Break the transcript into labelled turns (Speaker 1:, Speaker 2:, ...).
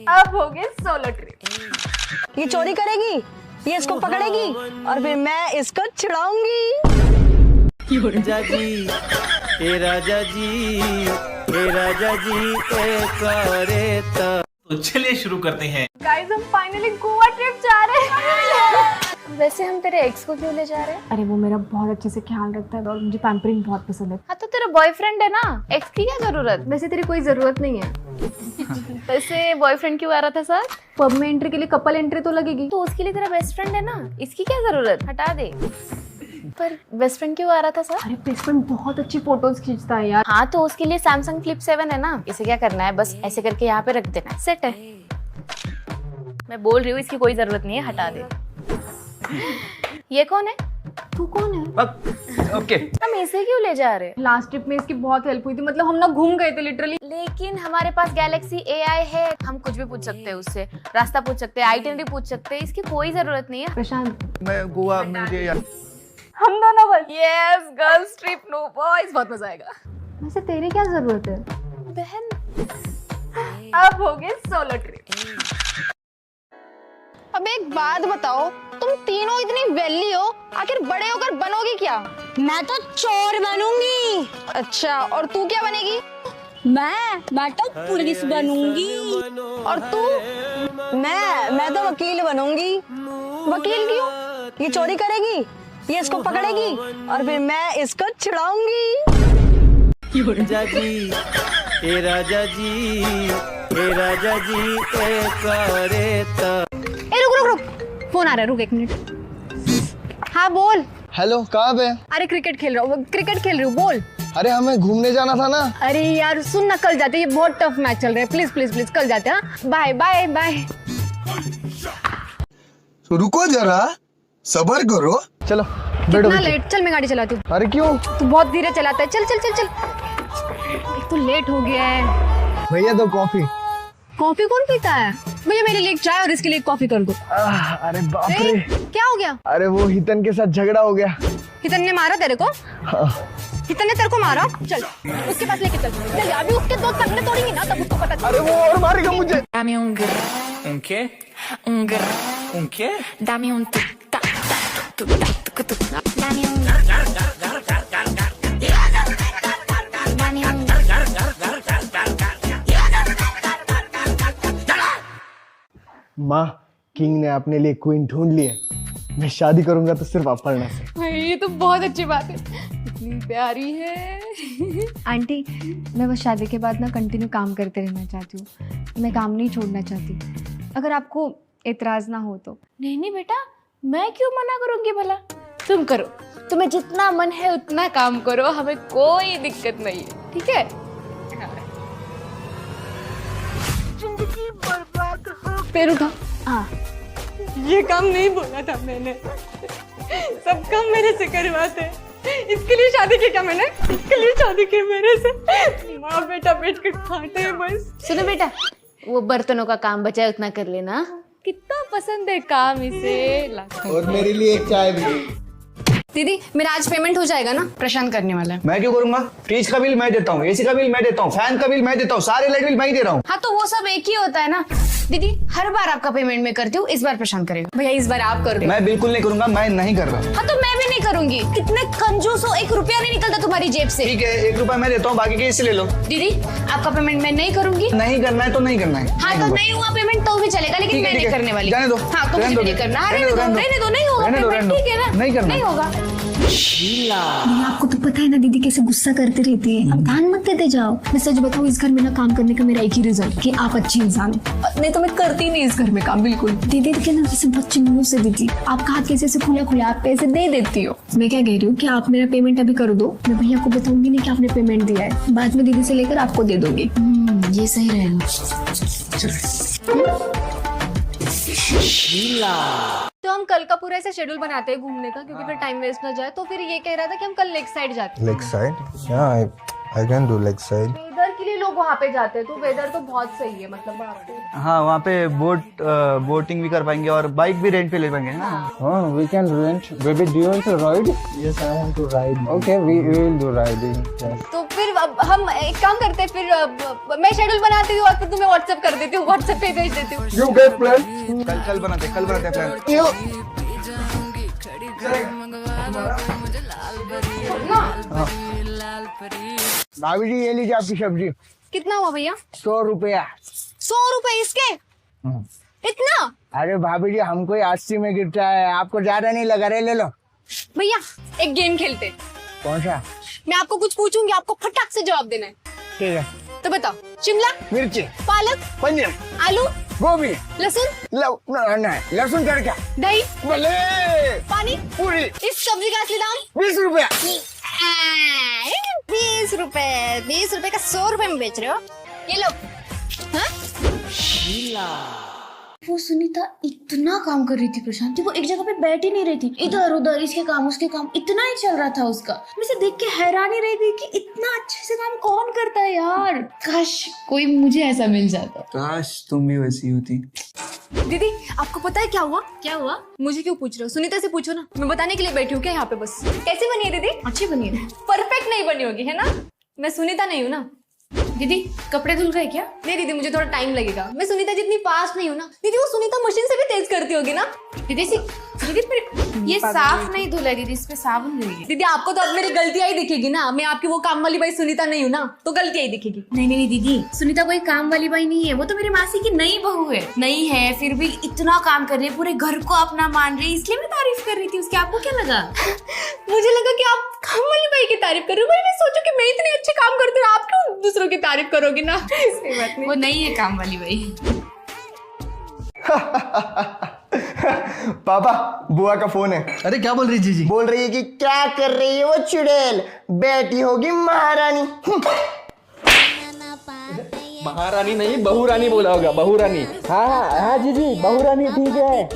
Speaker 1: अब हो गए सोलो ट्रिप।
Speaker 2: ये चोरी करेगी, ये इसको पकड़ेगी और फिर मैं इसको छुड़ाऊंगी।
Speaker 3: राजा जी, ए राजा जी, ए राजा जी, ए करेता।
Speaker 4: तो चलिए शुरू करते हैं।
Speaker 1: गाइस हम फाइनली गोवा ट्रिप जा रहे हैं। वैसे हम तेरे एक्स को क्यों ले जा रहे हैं?
Speaker 5: अरे वो मेरा बहुत अच्छे से ख्याल रखता है और मुझे पैम्परिंग बहुत पसंद है।
Speaker 1: हाँ तो तेरा बॉयफ्रेंड है ना, एक्स की क्या जरूरत?
Speaker 5: वैसे तेरी कोई जरूरत नहीं है।
Speaker 1: वैसे बॉयफ्रेंड क्यों आ रहा था साथ?
Speaker 5: पब में एंट्री के लिए कपल एंट्री तो लगेगी।
Speaker 1: तो उसके लिए तेरा बेस्ट फ्रेंड है ना, इसकी क्या जरूरत? हटा दे। पर बेस्ट फ्रेंड क्यों आ रहा था साथ?
Speaker 5: अरे बेस्ट फ्रेंड बहुत अच्छी फोटोज खींचता है यार।
Speaker 1: हाँ तो उसके लिए सैमसंग फ्लिप 7 है ना, इसे क्या करना है, बस ऐसे करके यहाँ पे रख देना, सेट है। मैं बोल रही हूँ इसकी कोई जरूरत नहीं है, हटा दे। ये कौन है?
Speaker 5: तू कौन है?
Speaker 4: ओके।
Speaker 1: हम इसे क्यों ले जा रहे हैं?
Speaker 5: लास्ट ट्रिप में इसकी बहुत हेल्प हुई थी, मतलब हम ना घूम गए थे लिटरली।
Speaker 1: लेकिन हमारे पास गैलेक्सी AI है, हम कुछ भी पूछ सकते हैं उससे, रास्ता पूछ सकते हैं, आइटिनरी पूछ सकते हैं, इसकी कोई जरूरत नहीं है।
Speaker 5: प्रशांत
Speaker 4: मैं गोवा, मुझे यार
Speaker 1: हम दोनों बस। Yes, girls trip no boys, बहुत मजा आएगा।
Speaker 5: वैसे तेरी क्या जरूरत है?
Speaker 1: बहन अब हो गए सोलो ट्रिप।
Speaker 6: अब एक बात बताओ, तुम तीनों इतनी वेली हो, आखिर बड़े होकर बनोगी क्या?
Speaker 2: मैं तो चोर बनूंगी।
Speaker 6: अच्छा, और तू क्या बनेगी?
Speaker 2: मैं तो पुलिस बनूंगी।
Speaker 6: और तू?
Speaker 2: मैं तो वकील बनूंगी।
Speaker 6: वकील क्यों?
Speaker 2: ये चोरी करेगी, ये इसको पकड़ेगी और फिर मैं इसको छुड़ाऊंगी।
Speaker 3: राजा जी, ए राजा जी, ए राजा जी, ए करेता।
Speaker 5: रुक फोन आ रहा है, रुक 1 मिनट। हाँ बोल।
Speaker 7: हेलो, कहाँ पे?
Speaker 5: अरे क्रिकेट खेल रहा हूँ, बोल।
Speaker 7: अरे हमें घूमने जाना था ना।
Speaker 5: अरे यार सुन ना, कल जाते हैं, ये बहुत टफ मैच चल रहा है, प्लीज कल जाते हैं। Bye bye bye.
Speaker 7: तो रुको जरा, सब्र करो। चलो बैठो।
Speaker 5: कितना लेट? चल मैं गाड़ी चलाती हूँ।
Speaker 7: अरे क्यों?
Speaker 5: तू बहुत धीरे चलाता है, चल। एक तो लेट हो गया है।
Speaker 7: भैया दो कॉफी।
Speaker 5: कॉफी कौन पीता है? भैया मेरे लिए एक चाय और इसके लिए एक कॉफी कर दो।
Speaker 7: अरे बाप रे।
Speaker 5: क्या हो गया?
Speaker 7: अरे वो हितन के साथ झगड़ा हो गया।
Speaker 5: हितन ने मारा तेरे को?
Speaker 7: हाँ।
Speaker 5: हितन ने तेरे को मारा? चल उसके पास लेके चल अभी उसके 2 टंगड़े तोड़ेंगी ना तब उसको पता चलेगा।
Speaker 7: अरे वो और मारेगा मुझे।
Speaker 8: Dame un grrr,
Speaker 4: Un qué?
Speaker 8: un grrr,
Speaker 4: Un qué?
Speaker 8: dame un tic tac tac tuk tac tuk tuk. Dame un
Speaker 7: माँ, किंग ने अपने लिए क्वीन ढूंढ ली है। मैं शादी करूंगा तो सिर्फ अपर्णा से।
Speaker 5: ये तो बहुत अच्छी बात है, इतनी प्यारी है। आंटी मैं बस शादी के बाद ना कंटिन्यू काम करते रहना चाहती हूँ, मैं काम नहीं छोड़ना चाहती, अगर आपको एतराज ना हो तो।
Speaker 1: नहीं बेटा, मैं क्यों मना करूंगी भला? तुम करो, तुम्हें जितना मन है उतना काम करो, हमें कोई दिक्कत नहीं है, ठीक है?
Speaker 5: पैर उठा।
Speaker 1: हाँ
Speaker 5: ये काम नहीं बोला था मैंने, सब काम मेरे से करवाते। इसके लिए शादी की क्या मैंने? इसके लिए शादी की मेरे से। माँ बेटा बैठ के खाते हैं बस।
Speaker 1: सुनो बेटा, वो बर्तनों का काम बचा है उतना कर लेना। कितना पसंद है काम इसे।
Speaker 7: और मेरे लिए एक चाय भी।
Speaker 5: दीदी मेरा आज पेमेंट हो जाएगा ना? प्रशांत करने वाला है।
Speaker 9: मैं क्यों करूंगा? फ्रिज का बिल मैं देता हूँ, एसी का बिल मैं देता हूँ, फैन का बिल मैं देता हूँ, सारे लाइट बिल मैं ही दे रहा हूँ।
Speaker 5: हाँ तो वो सब एक ही होता है ना। दीदी हर बार आपका पेमेंट मैं करती हूँ, इस बार प्रशांत करेगा। भैया इस बार आप कर रहे हो।
Speaker 9: मैं बिल्कुल नहीं करूंगा, मैं नहीं कर रहा।
Speaker 5: हाँ तो मैं भी नहीं करूंगी। कितने कंजूस हो, 1 रुपया नहीं निकलता तुम्हारी जेब से।
Speaker 9: ठीक है, 1 रुपया मैं देता हूँ, बाकी के इससे ले लो।
Speaker 5: दीदी आपका पेमेंट मैं नहीं करूंगी।
Speaker 9: नहीं करना है तो नहीं करना है।
Speaker 5: हाँ तो नहीं हुआ पेमेंट तो भी चलेगा, लेकिन मैं नहीं करने वाली।
Speaker 9: जाने दो।
Speaker 5: हाँ तो मुझे भी नहीं करना। रहने दो, नहीं होगा पेमेंट, ठीक है ना?
Speaker 9: नहीं करना,
Speaker 5: नहीं होगा।
Speaker 10: आपको तो पता है ना दीदी कैसे गुस्सा करती रहती है, अब ध्यान मत देते जाओ। मैं सच बताऊं, इस घर में ना काम करने का मेरा एक ही रीजन कि आप अच्छी इंसान है, नहीं तो मैं करती नहीं इस घर में काम बिल्कुल। दीदी के ना जैसे बच्चे मुंह से दीदी आपका हाथ कैसे खुला आप पैसे दे देती हो। मैं क्या कह रही हूँ कि आप मेरा पेमेंट अभी कर दो, मैं भैया को बताऊंगी नहीं कि आपने पेमेंट दिया है, बाद में दीदी से लेकर आपको दे दोगी। ये सही रहेगा।
Speaker 5: तो हम कल का पूरा ऐसे शेड्यूल बनाते हैं घूमने का, क्योंकि फिर टाइम वेस्ट ना जाए। तो फिर ये कह रहा था कि हम कल लेक साइड जाते हैं।
Speaker 7: Leg side? Yeah, I can do leg side.
Speaker 5: Weather के लिए लोग वहाँ पे जाते हैं, तो वेदर तो बहुत सही है, मतलब वहाँ पे।
Speaker 9: हाँ, वहाँ पे बोटिंग भी कर पाएंगे और बाइक भी रेंट पे ले पाएंगे ना।
Speaker 7: Oh, we can rent. Baby, do you want to ride? Yes, I want to ride. Okay, we will do riding. Yes.
Speaker 5: तो फिर फिर अब हम एक काम करते हैं, फिर मैं शेड्यूल बनाती हूँ और फिर तुम्हें व्हाट्सएप कर देती हूँ, व्हाट्सएप पे भेज देती हूँ।
Speaker 7: You get plan?
Speaker 9: कल बनाते हैं प्लान। भाभी जी ये लीजिए आपकी सब्जी।
Speaker 5: कितना हुआ भैया?
Speaker 9: 100 रुपया।
Speaker 5: 100 रुपए इसके? इतना?
Speaker 9: अरे भाभी जी हमको 80 में गिरता है, आपको ज्यादा नहीं लगा रहे, ले लो।
Speaker 5: भैया एक गेम खेलते हैं।
Speaker 9: कौन सा?
Speaker 5: मैं आपको कुछ पूछूंगी, आपको फटाक से जवाब देना है।
Speaker 9: ठीक है।
Speaker 5: तो बताओ, शिमला
Speaker 9: मिर्ची,
Speaker 5: पालक
Speaker 9: पनीर,
Speaker 5: आलू
Speaker 9: गोभी,
Speaker 5: लहसुन
Speaker 9: लहसुन तड़का,
Speaker 5: दही
Speaker 9: भले
Speaker 5: पानी
Speaker 9: पूरी।
Speaker 5: इस सब्जी का असली दाम
Speaker 9: 20 रुपया।
Speaker 6: 20 रुपए, 20 रुपए का 100 रुपए में बेच रहे हो?
Speaker 5: ये लो।
Speaker 10: वो सुनीता इतना काम कर रही थी प्रशांति, वो एक जगह पे बैठ ही नहीं रही थी, इधर उधर इसके काम उसके काम इतना ही चल रहा था उसका। मैं से देख के हैरान ही रह गई कि इतना अच्छे से काम कौन करता है यार। काश कोई मुझे ऐसा मिल जाता।
Speaker 9: काश तुम भी वैसी होती।
Speaker 5: दीदी आपको पता है क्या हुआ? क्या हुआ? मुझे क्यों पूछ रहे हो? सुनीता से पूछो ना, मैं बताने के लिए बैठी हूँ क्या यहाँ पे बस। कैसी बनी है दीदी?
Speaker 10: अच्छी बनी है।
Speaker 5: परफेक्ट नहीं बनी होगी है ना? मैं सुनीता नहीं हूँ ना।
Speaker 10: दीदी कपड़े धुल गए क्या?
Speaker 5: नहीं दीदी मुझे थोड़ा टाइम लगेगा, मैं सुनीता जितनी फास्ट नहीं हूँ ना। दीदी वो सुनीता मशीन से भी तेज करती होगी ना।
Speaker 10: दीदी फिर ये साफ नहीं धुला है दीदी, इसमें साबुन लगेगी।
Speaker 5: दीदी आपको तो अब मेरी गलतियां ही दिखेगी ना, मैं आपकी वो काम वाली बाई सुनीता नहीं हूँ ना, तो गलतियां ही दिखेगी।
Speaker 10: नहीं दीदी, सुनीता कोई काम वाली बाई नहीं है, वो तो मेरे मासी की नई बहू है। नई है फिर भी इतना काम कर रही है, पूरे घर को अपना मान रही है, इसलिए मैं तारीफ कर रही थी उसकी। आपको क्या लगा?
Speaker 5: मुझे लगा कि आप काम वाली बाई की तारीफ कर रहे हो। मैं सोचू कि मैं इतने अच्छे काम करती हूँ, आप क्यों दूसरों की तारीफ करोगी ना। सही बात नहीं,
Speaker 10: वो नहीं है काम वाली बाई।
Speaker 7: पापा बुआ का फोन है।
Speaker 3: अरे क्या बोल रही जीजी?
Speaker 7: बोल रही है कि क्या कर रही है वो चुड़ैल, बेटी होगी महारानी।
Speaker 3: महारानी नहीं बहुरानी बोला होगा, बहुरानी। हाँ हाँ जीजी बहुरानी ठीक है।